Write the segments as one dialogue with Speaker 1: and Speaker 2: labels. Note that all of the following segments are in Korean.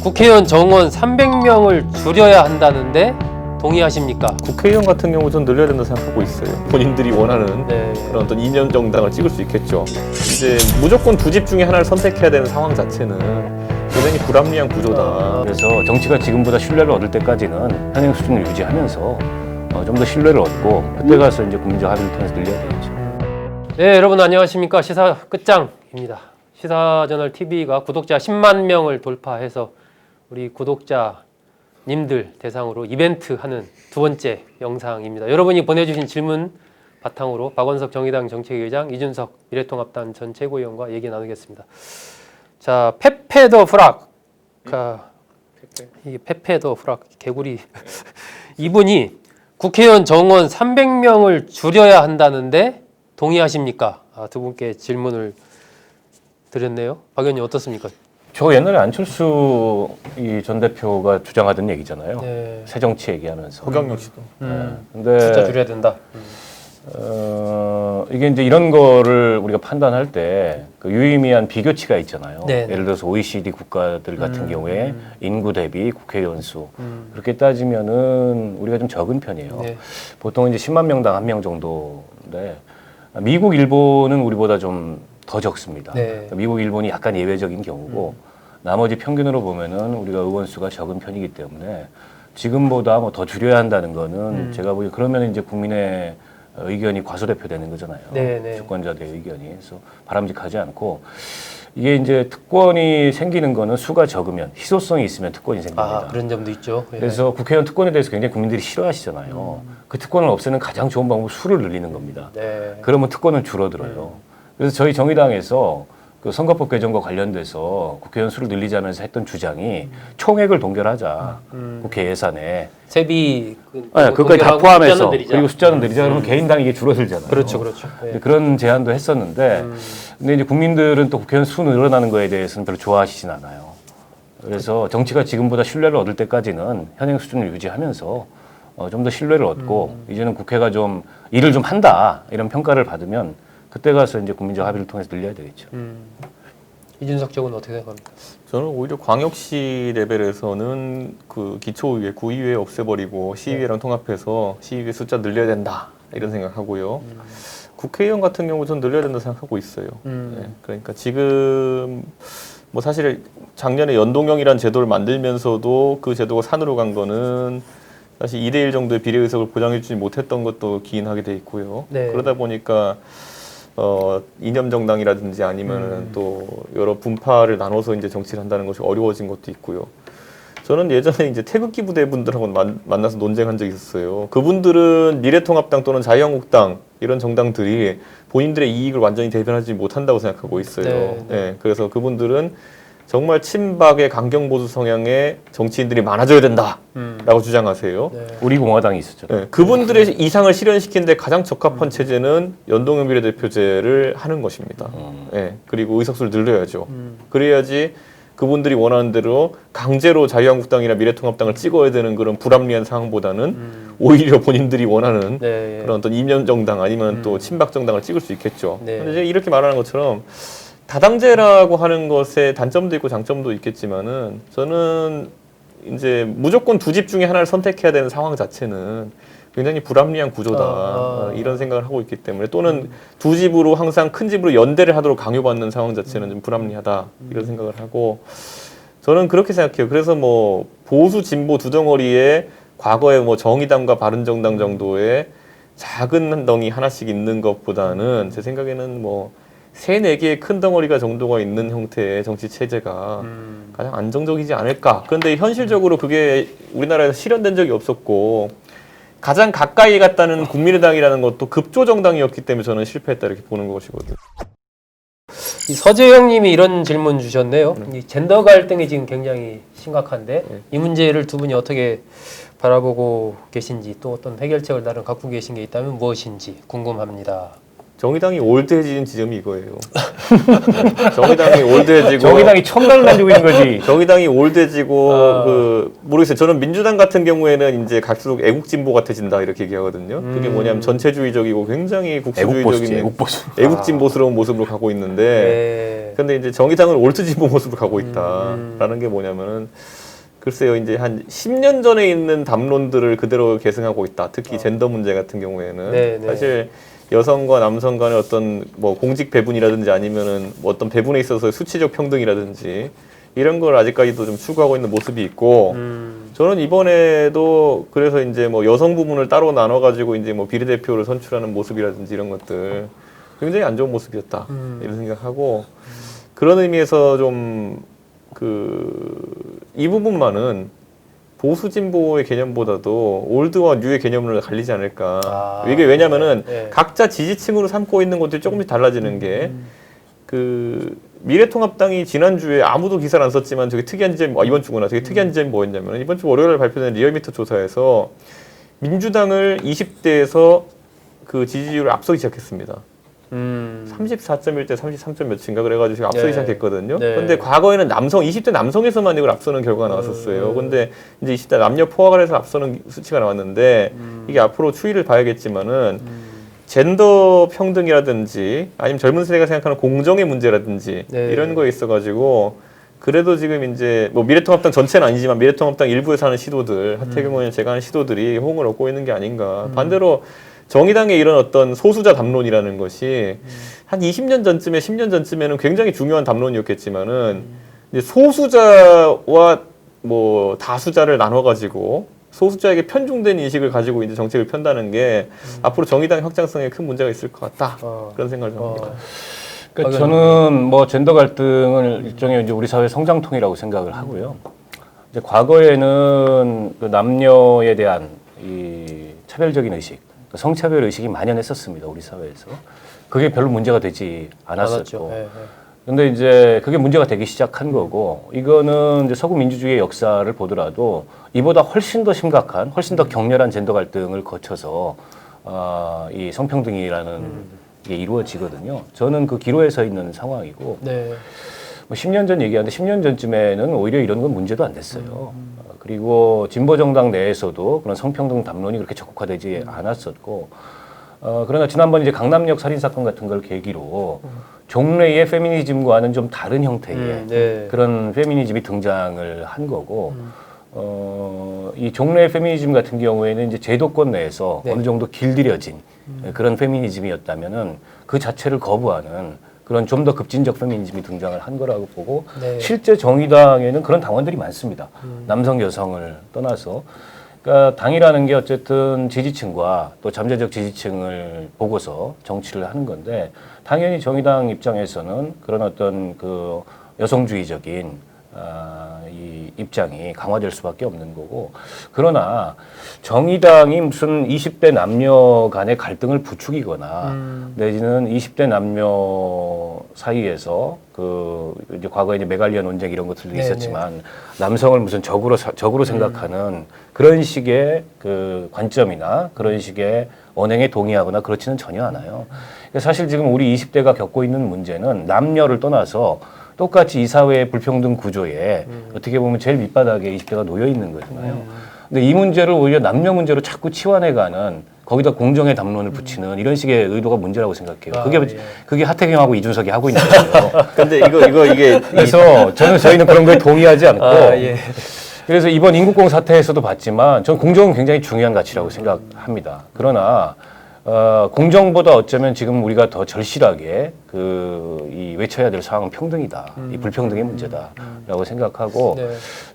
Speaker 1: 국회의원 정원 300명을 줄여야 한다는데 동의하십니까?
Speaker 2: 국회의원 같은 경우 좀 늘려야 된다고 생각하고 있어요. 본인들이 원하는 그런 어떤 이념 정당을 찍을 수 있겠죠. 이제 무조건 두 집 중에 하나를 선택해야 되는 상황 자체는 굉장히 불합리한 구조다.
Speaker 3: 그래서 정치가 지금보다 신뢰를 얻을 때까지는 현행 수준을 유지하면서 좀 더 신뢰를 얻고 그때 가서 이제 국민적 합의를 통해서 늘려야 되겠죠.
Speaker 1: 네, 여러분 안녕하십니까? 시사 끝장입니다. 시사저널 TV가 구독자 10만 명을 돌파해서 우리 구독자님들 대상으로 이벤트 하는 두 번째 영상입니다. 여러분이 보내주신 질문 바탕으로 박원석 정의당 정책위의장, 이준석 미래통합당 전 최고위원과 얘기 나누겠습니다. 자, 페페 더 프락. 이게 페페 더 프락 개구리. 이분이 국회의원 정원 300명을 줄여야 한다는데 동의하십니까? 두 분께 질문을 드렸네요. 박 의원님 어떻습니까?
Speaker 3: 저 옛날에 안철수 전 대표가 주장하던 얘기잖아요.
Speaker 1: 네.
Speaker 3: 새정치 얘기하면서.
Speaker 2: 허경영 씨도.
Speaker 3: 근데
Speaker 1: 숫자 줄여야 된다.
Speaker 3: 이게 이제 이런 거를 우리가 판단할 때 그 유의미한 비교치가 있잖아요.
Speaker 1: 네네.
Speaker 3: 예를 들어서 OECD 국가들 같은 경우에 인구 대비 국회의원 수 그렇게 따지면은 우리가 좀 적은 편이에요.
Speaker 1: 네.
Speaker 3: 보통 이제 10만 명당 1명 정도인데 미국, 일본은 우리보다 좀 더 적습니다.
Speaker 1: 네.
Speaker 3: 미국, 일본이 약간 예외적인 경우고 나머지 평균으로 보면은 우리가 의원 수가 적은 편이기 때문에 지금보다 뭐 더 줄여야 한다는 거는 제가 보기 그러면 이제 국민의 의견이 과소대표되는 거잖아요.
Speaker 1: 네네.
Speaker 3: 주권자들의 의견이. 그래서 바람직하지 않고 이게 이제 특권이 생기는 거는 수가 적으면 희소성이 있으면 특권이 생깁니다.
Speaker 1: 그런 점도 있죠. 예.
Speaker 3: 그래서 국회의원 특권에 대해서 굉장히 국민들이 싫어하시잖아요. 그 특권을 없애는 가장 좋은 방법은 수를 늘리는 겁니다.
Speaker 1: 네.
Speaker 3: 그러면 특권은 줄어들어요. 그래서 저희 정의당에서 그 선거법 개정과 관련돼서 국회의원 수를 늘리자면서 했던 주장이 총액을 동결하자. 국회 예산에.
Speaker 1: 세비
Speaker 3: 그것까지 다 포함해서
Speaker 1: 숫자는 늘리자.
Speaker 3: 그리고 숫자는 늘리자 그러면 개인당 이게 줄어들잖아요.
Speaker 1: 그렇죠, 그렇죠. 예.
Speaker 3: 그런 제안도 했었는데 근데 이제 국민들은 또 국회의원 수 늘어나는 거에 대해서는 별로 좋아하시진 않아요. 그래서 정치가 지금보다 신뢰를 얻을 때까지는 현행 수준을 유지하면서 좀 더 신뢰를 얻고 이제는 국회가 좀 일을 좀 한다 이런 평가를 받으면 그때 가서 이제 국민적 합의를 통해서 늘려야 되겠죠.
Speaker 1: 이준석 쪽은 어떻게 생각합니까?
Speaker 2: 저는 오히려 광역시 레벨에서는 그 기초의회, 구의회 없애버리고 시의회랑 통합해서 시의회 숫자 늘려야 된다 이런 생각하고요. 국회의원 같은 경우 전 늘려야 된다 생각하고 있어요. 네, 그러니까 지금 뭐 사실 작년에 연동형이라는 제도를 만들면서도 그 제도가 산으로 간 거는 사실 2대1 정도의 비례의석을 보장해주지 못했던 것도 기인하게 돼 있고요.
Speaker 1: 네.
Speaker 2: 그러다 보니까 이념 정당이라든지 아니면은 또 여러 분파를 나눠서 이제 정치를 한다는 것이 어려워진 것도 있고요. 저는 예전에 이제 태극기 부대 분들하고 만나서 논쟁한 적이 있었어요. 그분들은 미래통합당 또는 자유한국당 이런 정당들이 본인들의 이익을 완전히 대변하지 못한다고 생각하고 있어요.
Speaker 1: 네, 네.
Speaker 2: 네, 그래서 그분들은 정말 친박의 강경보수 성향의 정치인들이 많아져야 된다라고 주장하세요.
Speaker 1: 네.
Speaker 3: 우리 공화당이 있었죠.
Speaker 2: 네, 그분들의 이상을 실현시키는데 가장 적합한 체제는 연동형 비례대표제를 하는 것입니다. 네, 그리고 의석수를 늘려야죠. 그래야지 그분들이 원하는 대로 강제로 자유한국당이나 미래통합당을 찍어야 되는 그런 불합리한 상황보다는 오히려 본인들이 원하는
Speaker 1: 네.
Speaker 2: 그런 어떤 이념 정당 아니면 또 친박 정당을 찍을 수 있겠죠.
Speaker 1: 네.
Speaker 2: 근데 이제 이렇게 말하는 것처럼 다당제라고 하는 것에 단점도 있고 장점도 있겠지만은 저는 이제 무조건 두 집 중에 하나를 선택해야 되는 상황 자체는 굉장히 불합리한 구조다 이런 생각을 하고 있기 때문에 또는 두 집으로 항상 큰 집으로 연대를 하도록 강요받는 상황 자체는 좀 불합리하다 이런 생각을 하고 저는 그렇게 생각해요. 그래서 뭐 보수 진보 두 덩어리에 과거에 뭐 정의당과 바른정당 정도의 작은 덩이 하나씩 있는 것보다는 제 생각에는 뭐 3-4개의 큰 덩어리가 정도가 있는 형태의 정치 체제가 가장 안정적이지 않을까. 그런데 현실적으로 그게 우리나라에서 실현된 적이 없었고 가장 가까이 갔다는 국민의당이라는 것도 급조 정당이었기 때문에 저는 실패했다 이렇게 보는 것이거든요.
Speaker 1: 이 서재영님이 이런 질문 주셨네요. 이 젠더 갈등이 지금 굉장히 심각한데 이 문제를 두 분이 어떻게 바라보고 계신지 또 어떤 해결책을 나름 갖고 계신 게 있다면 무엇인지 궁금합니다.
Speaker 2: 정의당이 올드해지는 지점이 이거예요. 정의당이 올드해지고
Speaker 3: 정의당이 첨단을 만들고 있는 거지.
Speaker 2: 정의당이 올드해지고 모르겠어요. 저는 민주당 같은 경우에는 이제 갈수록 애국진보 같아진다 이렇게 얘기하거든요. 그게 뭐냐면 전체주의적이고 굉장히 국수주의적인 애국진보스러운 모습으로 가고 있는데, 근데 이제 정의당은 올드진보 모습으로 가고 있다라는 게 뭐냐면은 글쎄요, 이제 한 10년 전에 있는 담론들을 그대로 계승하고 있다. 특히 젠더 문제 같은 경우에는 사실 여성과 남성 간의 어떤 뭐 공직 배분이라든지 아니면은 뭐 어떤 배분에 있어서 수치적 평등이라든지 이런 걸 아직까지도 좀 추구하고 있는 모습이 있고, 저는 이번에도 그래서 이제 뭐 여성 부문을 따로 나눠가지고 이제 뭐 비례대표를 선출하는 모습이라든지 이런 것들 굉장히 안 좋은 모습이었다 이런 생각하고, 그런 의미에서 좀 이 부분만은 보수 진보의 개념보다도 올드와 뉴의 개념으로 갈리지 않을까. 이게 왜냐면은 각자 지지층으로 삼고 있는 것들이 조금씩 달라지는 게, 미래통합당이 지난주에 아무도 기사를 안 썼지만 되게 특이한 지점이, 이번 주구나. 되게 특이한 지점이 뭐였냐면, 이번 주 월요일에 발표된 리얼미터 조사에서 민주당을 20대에서 그 지지율을 앞서기 시작했습니다. 34.1대 33점 몇인가 그래가지고 지금 앞서기 시작했거든요. 근데 과거에는 20대 남성에서만 이걸 앞서는 결과가 나왔었어요. 근데 이제 20대 남녀 포함을 해서 앞서는 수치가 나왔는데, 이게 앞으로 추이를 봐야겠지만은 젠더 평등이라든지 아니면 젊은 세대가 생각하는 공정의 문제라든지 이런 거에 있어가지고 그래도 지금 이제 뭐 미래통합당 전체는 아니지만 미래통합당 일부에서 하는 시도들, 하태경 의원 제가 하는 시도들이 호응을 얻고 있는 게 아닌가. 반대로 정의당의 이런 어떤 소수자 담론이라는 것이 한 20년 전쯤에 10년 전쯤에는 굉장히 중요한 담론이었겠지만은 이제 소수자와 뭐 다수자를 나눠가지고 소수자에게 편중된 인식을 가지고 이제 정책을 편다는 게 앞으로 정의당의 확장성에 큰 문제가 있을 것 같다. 그런 생각을 좀 합니다.
Speaker 3: 그러니까 저는 뭐 젠더 갈등을 일종의 이제 우리 사회 성장통이라고 생각을 하고요. 이제 과거에는 그 남녀에 대한 이 차별적인 의식, 성차별 의식이 만연했었습니다, 우리 사회에서. 그게 별로 문제가 되지 않았었고. 근데 이제 그게 문제가 되기 시작한 거고, 이거는 이제 서구 민주주의의 역사를 보더라도 이보다 훨씬 더 심각한, 훨씬 더 격렬한 젠더 갈등을 거쳐서 이 성평등이라는 게 이루어지거든요. 저는 그 기로에 서 있는 상황이고, 뭐 10년 전 얘기하는데 10년 전쯤에는 오히려 이런 건 문제도 안 됐어요. 그리고 진보 정당 내에서도 그런 성평등 담론이 그렇게 적극화되지 않았었고, 그러나 지난번 이제 강남역 살인 사건 같은 걸 계기로 종래의 페미니즘과는 좀 다른 형태의 그런 페미니즘이 등장을 한 거고, 이 종래의 페미니즘 같은 경우에는 이제 제도권 내에서 어느 정도 길들여진 그런 페미니즘이었다면은 그 자체를 거부하는 그런 좀 더 급진적 페미니즘이 등장을 한 거라고 보고, 실제 정의당에는 그런 당원들이 많습니다. 남성, 여성을 떠나서. 그러니까 당이라는 게 어쨌든 지지층과 또 잠재적 지지층을 보고서 정치를 하는 건데, 당연히 정의당 입장에서는 그런 어떤 그 여성주의적인 이 입장이 강화될 수밖에 없는 거고, 그러나 정의당이 무슨 20대 남녀 간의 갈등을 부추기거나 내지는 20대 남녀 사이에서 그 이제 과거에 이제 메갈리아 논쟁 이런 것들도 있었지만 남성을 무슨 적으로 생각하는 그런 식의 그 관점이나 그런 식의 언행에 동의하거나 그렇지는 전혀 않아요. 사실 지금 우리 20대가 겪고 있는 문제는 남녀를 떠나서 똑같이 이 사회의 불평등 구조에 어떻게 보면 제일 밑바닥에 20대가 놓여 있는 거잖아요. 근데 이 문제를 오히려 남녀 문제로 자꾸 치환해가는, 거기다 공정의 담론을 붙이는 이런 식의 의도가 문제라고 생각해요. 그게 하태경하고 이준석이 하고 있는 거예요.
Speaker 2: 근데 이게
Speaker 3: 그래서 저희는 그런 거에 동의하지 않고, 그래서 이번 인국공 사태에서도 봤지만 저는 공정은 굉장히 중요한 가치라고 생각합니다. 그러나 공정보다 어쩌면 지금 우리가 더 절실하게 이 외쳐야 될 상황은 평등이다. 이 불평등의 문제다라고 생각하고,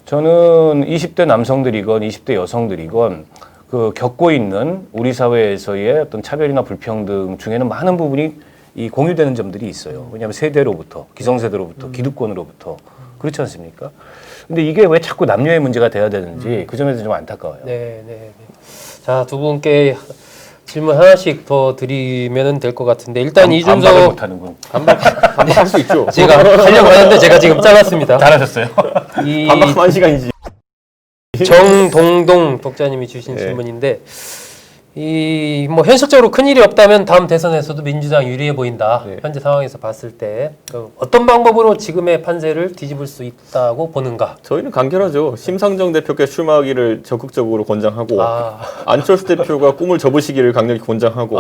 Speaker 3: 저는 20대 남성들이건 20대 여성들이건 그 겪고 있는 우리 사회에서의 어떤 차별이나 불평등 중에는 많은 부분이 이 공유되는 점들이 있어요. 왜냐하면 세대로부터, 기성세대로부터, 기득권으로부터, 그렇지 않습니까? 근데 이게 왜 자꾸 남녀의 문제가 돼야 되는지 그 점에서 좀 안타까워요.
Speaker 1: 자, 두 분께 질문 하나씩 더 드리면 될 것 같은데, 일단
Speaker 3: 반박을
Speaker 1: 이준석
Speaker 3: 못하는군.
Speaker 2: 반박할 수 있죠.
Speaker 1: 제가 하려고 하는데 제가 지금 잘랐습니다.
Speaker 3: 잘하셨어요.
Speaker 1: 이
Speaker 2: 반박만 시간이지.
Speaker 1: 정동동 독자님이 주신 질문인데, 이 뭐 현실적으로 큰 일이 없다면 다음 대선에서도 민주당 유리해 보인다.
Speaker 2: 네.
Speaker 1: 현재 상황에서 봤을 때 어떤 방법으로 지금의 판세를 뒤집을 수 있다고 보는가?
Speaker 2: 저희는 간결하죠. 심상정 대표께 출마하기를 적극적으로 권장하고
Speaker 1: 아,
Speaker 2: 안철수 대표가 꿈을 접으시기를 강력히 권장하고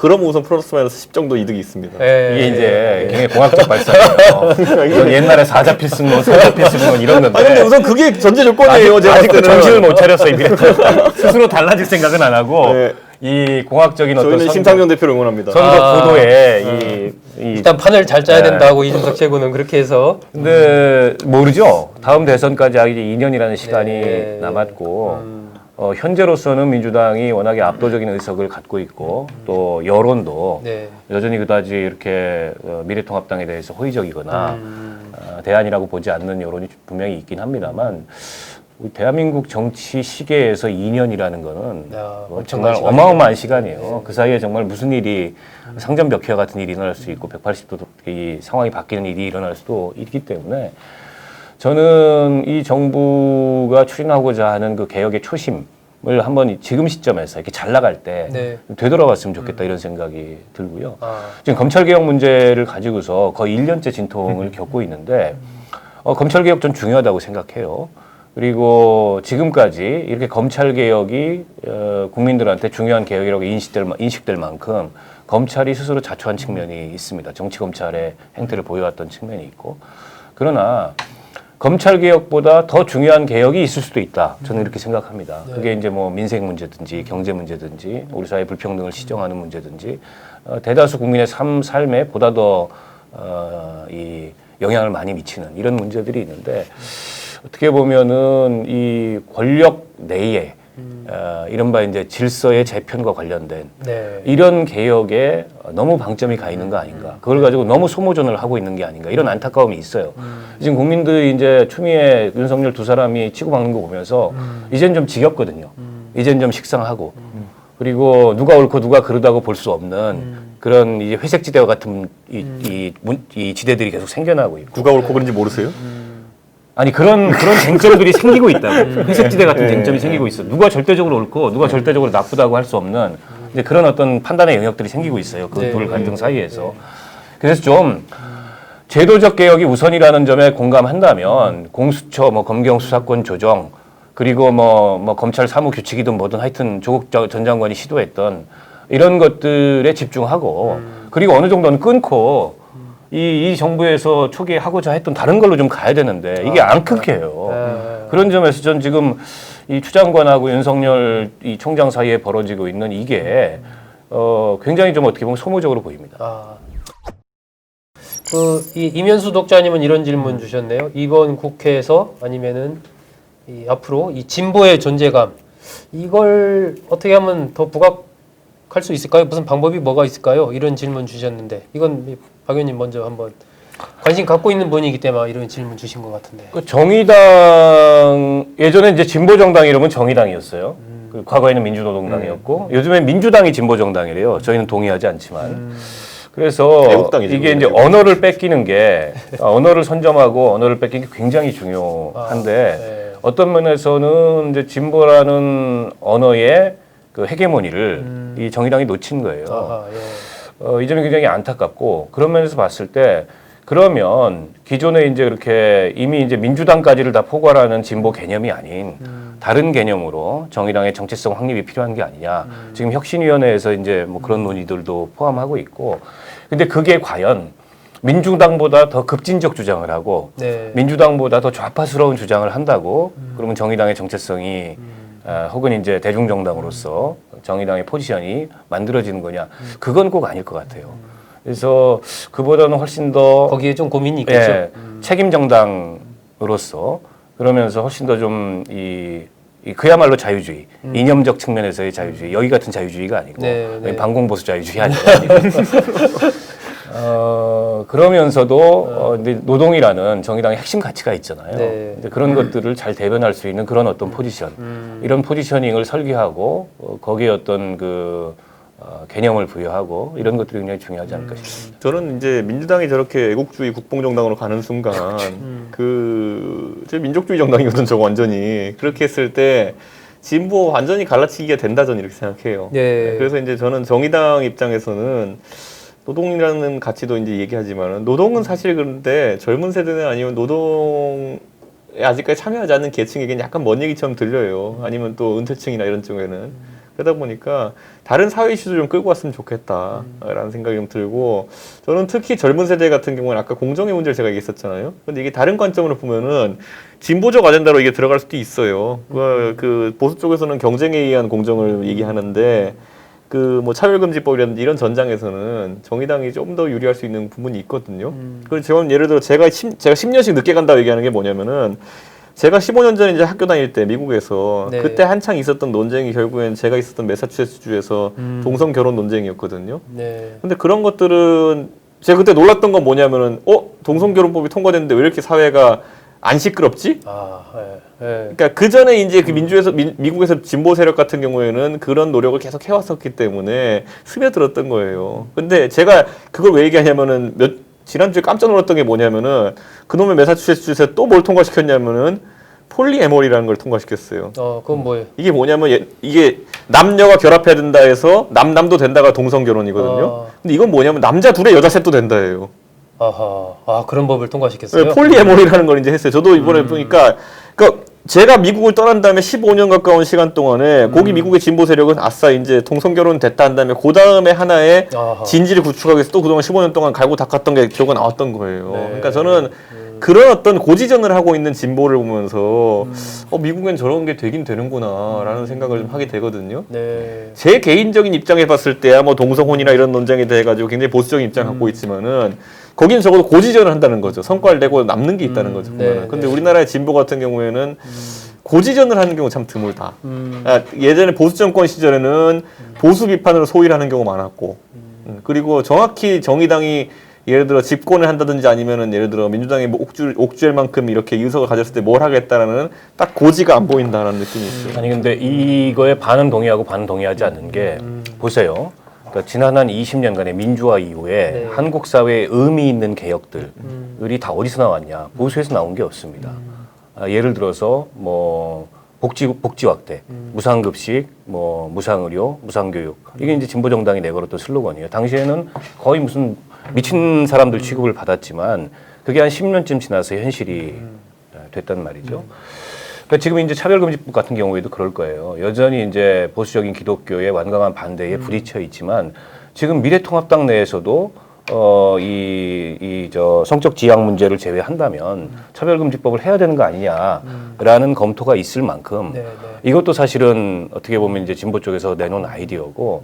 Speaker 2: 그러면 우선 플러스 마이너스 10 정도 이득이 있습니다.
Speaker 1: 예,
Speaker 3: 이게 이제
Speaker 1: 예.
Speaker 3: 굉장히 공학적 발상이에요. 이건 옛날에 사자필승론, 사자필승론 이런 건데.
Speaker 2: 아니 근데 우선 그게 전제 조건이에요. 제가
Speaker 3: 아직도
Speaker 2: 봤을 때는.
Speaker 3: 정신을 못 차렸어요. 스스로 달라질 생각은 안 하고
Speaker 2: 네.
Speaker 3: 이 공학적인 어떤
Speaker 2: 저희는 심상정 대표를 응원합니다.
Speaker 3: 선거 구도에
Speaker 1: 일단 판을 잘 짜야
Speaker 3: 네.
Speaker 1: 된다고 이준석 최고는 그렇게 해서
Speaker 3: 근데 모르죠. 다음 대선까지 아직 2년이라는 시간이
Speaker 1: 네.
Speaker 3: 남았고 현재로서는 민주당이 워낙에 압도적인 의석을 갖고 있고 또 여론도
Speaker 1: 네.
Speaker 3: 여전히 그다지 이렇게 미래통합당에 대해서 호의적이거나 대안이라고 보지 않는 여론이 분명히 있긴 합니다만 우리 대한민국 정치 시계에서 2년이라는 거는
Speaker 1: 야,
Speaker 3: 뭐
Speaker 1: 엄청난
Speaker 3: 정말
Speaker 1: 시간이죠.
Speaker 3: 어마어마한 시간이에요. 그 사이에 정말 무슨 일이 상전벽해 같은 일이 일어날 수 있고 180도 이 상황이 바뀌는 일이 일어날 수도 있기 때문에 저는 이 정부가 추진하고자 하는 그 개혁의 초심을 한번 지금 시점에서 이렇게 잘 나갈 때
Speaker 1: 네.
Speaker 3: 되돌아봤으면 좋겠다 이런 생각이 들고요.
Speaker 1: 아,
Speaker 3: 지금 검찰개혁 문제를 가지고서 거의 1년째 진통을 겪고 있는데 검찰개혁 전 중요하다고 생각해요. 그리고 지금까지 이렇게 검찰개혁이 국민들한테 중요한 개혁이라고 인식될 만큼 검찰이 스스로 자초한 측면이 있습니다. 정치검찰의 행태를 보여왔던 측면이 있고. 그러나 검찰개혁보다 더 중요한 개혁이 있을 수도 있다. 저는 이렇게 생각합니다.
Speaker 1: 네.
Speaker 3: 그게 이제 뭐 민생 문제든지 경제 문제든지 우리 사회 불평등을 시정하는 문제든지 대다수 국민의 삶에 보다 더 이 영향을 많이 미치는 이런 문제들이 있는데 어떻게 보면은 이 권력 내에 이른바 이제 질서의 재편과 관련된
Speaker 1: 네.
Speaker 3: 이런 개혁에 너무 방점이 가 있는 거 아닌가. 그걸 가지고 너무 소모전을 하고 있는 게 아닌가. 이런 안타까움이 있어요. 지금 국민들이 이제 추미애, 윤석열 두 사람이 치고받는 거 보면서 이젠 좀 지겹거든요. 이젠 좀 식상하고. 그리고 누가 옳고 누가 그르다고 볼 수 없는 그런 이제 회색지대와 같은 이 지대들이 계속 생겨나고 있고.
Speaker 2: 누가 옳고 그런지 모르세요?
Speaker 3: 아니 그런 쟁점들이 생기고 있다고. 회색지대 같은 쟁점이 생기고 있어. 누가 절대적으로 옳고 누가 절대적으로 나쁘다고 할 수 없는 이제 그런 어떤 판단의 영역들이 생기고 있어요. 그
Speaker 1: 네.
Speaker 3: 둘 갈등 사이에서. 그래서 좀 제도적 개혁이 우선이라는 점에 공감한다면 공수처, 뭐 검경 수사권 조정 그리고 뭐 검찰 사무 규칙이든 뭐든 하여튼 조국 전 장관이 시도했던 이런 것들에 집중하고 그리고 어느 정도는 끊고 이 정부에서 초기에 하고자 했던 다른 걸로 좀 가야 되는데 이게 안 끊겨요. 그런 점에서 전 지금 이 추 장관하고 윤석열 이 총장 사이에 벌어지고 있는 이게 굉장히 좀 어떻게 보면 소모적으로 보입니다.
Speaker 1: 아. 이 이면수 독자님은 이런 질문 주셨네요. 이번 국회에서 아니면은 앞으로 이 진보의 존재감 이걸 어떻게 하면 더 부각할 수 있을까요? 무슨 방법이 뭐가 있을까요? 이런 질문 주셨는데 이건 박 의원님 먼저 한번 관심 갖고 있는 분이기 때문에 이런 질문 주신 것 같은데.
Speaker 3: 그 정의당 예전에 이제 진보 정당 이름은 정의당이었어요. 그 과거에는 민주노동당이었고 요즘엔 민주당이 진보 정당이래요. 저희는 동의하지 않지만. 그래서
Speaker 2: 애국당이죠,
Speaker 3: 이게 이제 언어를 뺏기는 게 언어를 선점하고 언어를 뺏기는 게 굉장히 중요한데
Speaker 1: 네.
Speaker 3: 어떤 면에서는 이제 진보라는 언어의 그 헤게모니를 이 정의당이 놓친 거예요.
Speaker 1: 아하, 예.
Speaker 3: 이 점이 굉장히 안타깝고 그런 면에서 봤을 때 그러면 기존에 이제 그렇게 이미 이제 민주당까지를 다 포괄하는 진보 개념이 아닌 다른 개념으로 정의당의 정체성 확립이 필요한 게 아니냐. 지금 혁신위원회에서 이제 뭐 그런 논의들도 포함하고 있고 근데 그게 과연 민주당보다 더 급진적 주장을 하고
Speaker 1: 네.
Speaker 3: 민주당보다 더 좌파스러운 주장을 한다고 그러면 정의당의 정체성이 혹은 이제 대중정당으로서 정의당의 포지션이 만들어지는 거냐 그건 꼭 아닐 것 같아요. 그래서 그보다는 훨씬 더
Speaker 1: 거기에 좀 고민이 있겠죠.
Speaker 3: 예, 책임 정당으로서 그러면서 훨씬 더 좀 이 그야말로 자유주의 이념적 측면에서의 자유주의 여기 같은 자유주의가 아니고
Speaker 1: 네.
Speaker 3: 반공보수 자유주의 아니고 그러면서도 이제 노동이라는 정의당의 핵심 가치가 있잖아요.
Speaker 1: 네.
Speaker 3: 이제 그런 것들을 잘 대변할 수 있는 그런 어떤 포지션, 이런 포지셔닝을 설계하고 거기에 어떤 그 개념을 부여하고 이런 것들이 굉장히 중요하지 않을까 싶습니다.
Speaker 2: 저는 이제 민주당이 저렇게 애국주의 국뽕정당으로 가는 순간 제 민족주의 정당이거든. 저거 완전히 그렇게 했을 때 진보 완전히 갈라치기가 된다 저는 이렇게 생각해요.
Speaker 1: 네.
Speaker 2: 그래서 이제 저는 정의당 입장에서는 노동이라는 가치도 이제 얘기하지만은 노동은 사실 그런데 젊은 세대는 아니면 노동에 아직까지 참여하지 않는 계층에게는 약간 먼 얘기처럼 들려요. 아니면 또 은퇴층이나 이런 쪽에는. 그러다 보니까 다른 사회 이슈도 좀 끌고 왔으면 좋겠다라는 생각이 좀 들고 저는 특히 젊은 세대 같은 경우는 아까 공정의 문제를 제가 얘기했었잖아요. 근데 이게 다른 관점으로 보면은 진보적 아젠다로 이게 들어갈 수도 있어요. 그 보수 쪽에서는 경쟁에 의한 공정을 얘기하는데 그 뭐 차별금지법이라든지 이런 전장에서는 정의당이 좀 더 유리할 수 있는 부분이 있거든요. 그래서 제가 예를 들어 제가 10년씩 늦게 간다고 얘기하는 게 뭐냐면은 제가 15년 전에 이제 학교 다닐 때 미국에서
Speaker 1: 네.
Speaker 2: 그때 한창 있었던 논쟁이 결국엔 제가 있었던 매사추세츠주에서 동성 결혼 논쟁이었거든요.
Speaker 1: 네.
Speaker 2: 근데 그런 것들은 제가 그때 놀랐던 건 뭐냐면은 동성 결혼법이 통과됐는데 왜 이렇게 사회가 안 시끄럽지?
Speaker 1: 아, 예. 예.
Speaker 2: 그러니까 그 전에 이제 그 미국에서 진보 세력 같은 경우에는 그런 노력을 계속 해왔었기 때문에 스며들었던 거예요. 근데 제가 그걸 왜 얘기하냐면은 지난주에 깜짝 놀랐던 게 뭐냐면은 그놈의 매사추세츠주에서 또 뭘 통과시켰냐면은 폴리에모리라는 걸 통과시켰어요.
Speaker 1: 그건 뭐예요?
Speaker 2: 이게 뭐냐면 이게 남녀가 결합해야 된다 해서 남남도 된다가 동성 결혼이거든요. 근데 이건 뭐냐면 남자 둘에 여자 셋도 된다예요.
Speaker 1: 아하, 그런 법을 통과시켰어요?
Speaker 2: 네, 폴리에모리라는 걸 이제 했어요. 저도 이번에 보니까 그러니까 제가 미국을 떠난 다음에 15년 가까운 시간 동안에 거기 미국의 진보 세력은 아싸 이제 동성 결혼 됐다 한 다음에 그 다음에 하나의
Speaker 1: 아하.
Speaker 2: 진지를 구축하기 위해서 또 그동안 15년 동안 갈고 닦았던 게 결과 나왔던 거예요.
Speaker 1: 네.
Speaker 2: 그러니까 저는 그런 어떤 고지전을 하고 있는 진보를 보면서 미국엔 저런 게 되긴 되는구나라는 생각을 좀 하게 되거든요.
Speaker 1: 네.
Speaker 2: 제 개인적인 입장에 봤을 때야 뭐 동성혼이나 이런 논쟁에 대해 가지고 굉장히 보수적인 입장 갖고 있지만은 거기는 적어도 고지전을 한다는 거죠. 성과를 내고 남는 게 있다는 거죠. 보면은. 근데 우리나라의 진보 같은 경우에는 고지전을 하는 경우 참 드물다. 예전에 보수 정권 시절에는 보수 비판으로 소위를 하는 경우가 많았고, 그리고 정확히 정의당이 예를 들어 집권을 한다든지 아니면은 예를 들어 민주당이 뭐 옥주일 만큼 이렇게 의석을 가졌을 때 뭘 하겠다라는 딱 고지가 안 보인다라는 느낌이 있어요.
Speaker 3: 아니 근데 이거에 반은 동의하고 반은 동의하지 않는 게 보세요. 그러니까 지난 한 20년간의 민주화 이후에
Speaker 1: 네.
Speaker 3: 한국 사회에 의미 있는 개혁들이 다 어디서 나왔냐? 보수에서 나온 게 없습니다. 예를 들어서 뭐 복지 확대, 무상급식, 뭐 무상의료, 무상교육 이게 이제 진보 정당이 내걸었던 슬로건이에요. 당시에는 거의 무슨 미친 사람들 취급을 받았지만 그게 한 10년쯤 지나서 현실이 됐단 말이죠. 그러니까 지금 이제 차별금지법 같은 경우에도 그럴 거예요. 여전히 이제 보수적인 기독교의 완강한 반대에 부딪혀 있지만 지금 미래통합당 내에서도 저 성적 지향 문제를 제외한다면 차별금지법을 해야 되는 거 아니냐라는 검토가 있을 만큼
Speaker 1: 네, 네.
Speaker 3: 이것도 사실은 어떻게 보면 이제 진보 쪽에서 내놓은 아이디어고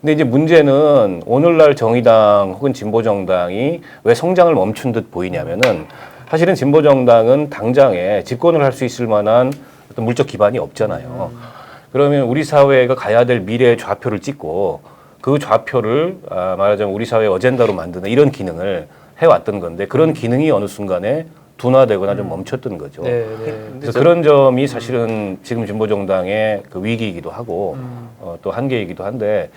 Speaker 3: 근데 이제 문제는 오늘날 정의당 혹은 진보정당이 왜 성장을 멈춘 듯 보이냐면은 사실은 진보정당은 당장에 집권을 할 수 있을 만한 어떤 물적 기반이 없잖아요. 그러면 우리 사회가 가야 될 미래의 좌표를 찍고 그 좌표를 말하자면 우리 사회의 어젠다로 만드는 이런 기능을 해왔던 건데 그런 기능이 어느 순간에 둔화되거나 좀 멈췄던 거죠.
Speaker 1: 네, 네.
Speaker 3: 그래서 그런 점이 사실은 지금 진보정당의 그 위기이기도 하고 또 한계이기도 한데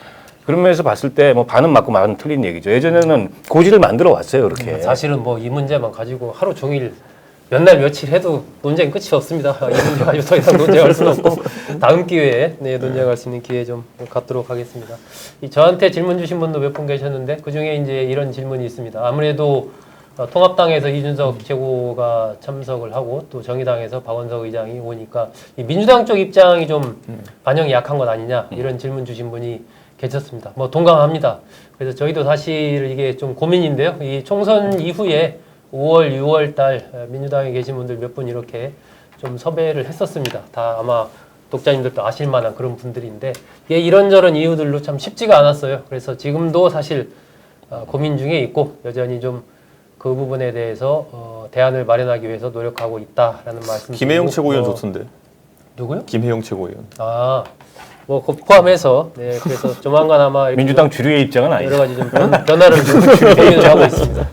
Speaker 3: 그런 면에서 봤을 때 뭐 반은 맞고 반은 틀린 얘기죠. 예전에는 고지를 만들어 왔어요, 그렇게.
Speaker 1: 사실은 뭐 이 문제만 가지고 하루 종일 몇 날 며칠 해도 논쟁 끝이 없습니다. 이 문제 가지고 더 이상 논쟁할 수는 없고 다음 기회에 논쟁할 수 있는 기회 좀 갖도록 하겠습니다. 저한테 질문 주신 분도 몇 분 계셨는데 그 중에 이제 이런 질문이 있습니다. 아무래도 통합당에서 이준석 최고가 참석을 하고 또 정의당에서 박원석 의장이 오니까 이 민주당 쪽 입장이 좀 반영이 약한 것 아니냐 이런 질문 주신 분이 계셨습니다. 뭐 동감합니다. 그래서 저희도 사실 이게 좀 고민인데요. 이 총선 이후에 5월, 6월 달 민주당에 계신 분들 몇 분 이렇게 좀 섭외를 했었습니다. 다 아마 독자님들도 아실 만한 그런 분들인데 이게 이런저런 이유들로 참 쉽지가 않았어요. 그래서 지금도 사실 고민 중에 있고 여전히 좀 그 부분에 대해서 대안을 마련하기 위해서 노력하고 있다라는 말씀.
Speaker 2: 김혜영 최고위원 좋던데.
Speaker 1: 누구요?
Speaker 2: 김혜영 최고위원.
Speaker 1: 뭐 포함해서 그래서 조만간 아마
Speaker 3: 민주당 주류의 입장은 아니죠.
Speaker 1: 여러 가지 좀 변화를 좀 고민을 하고 있습니다.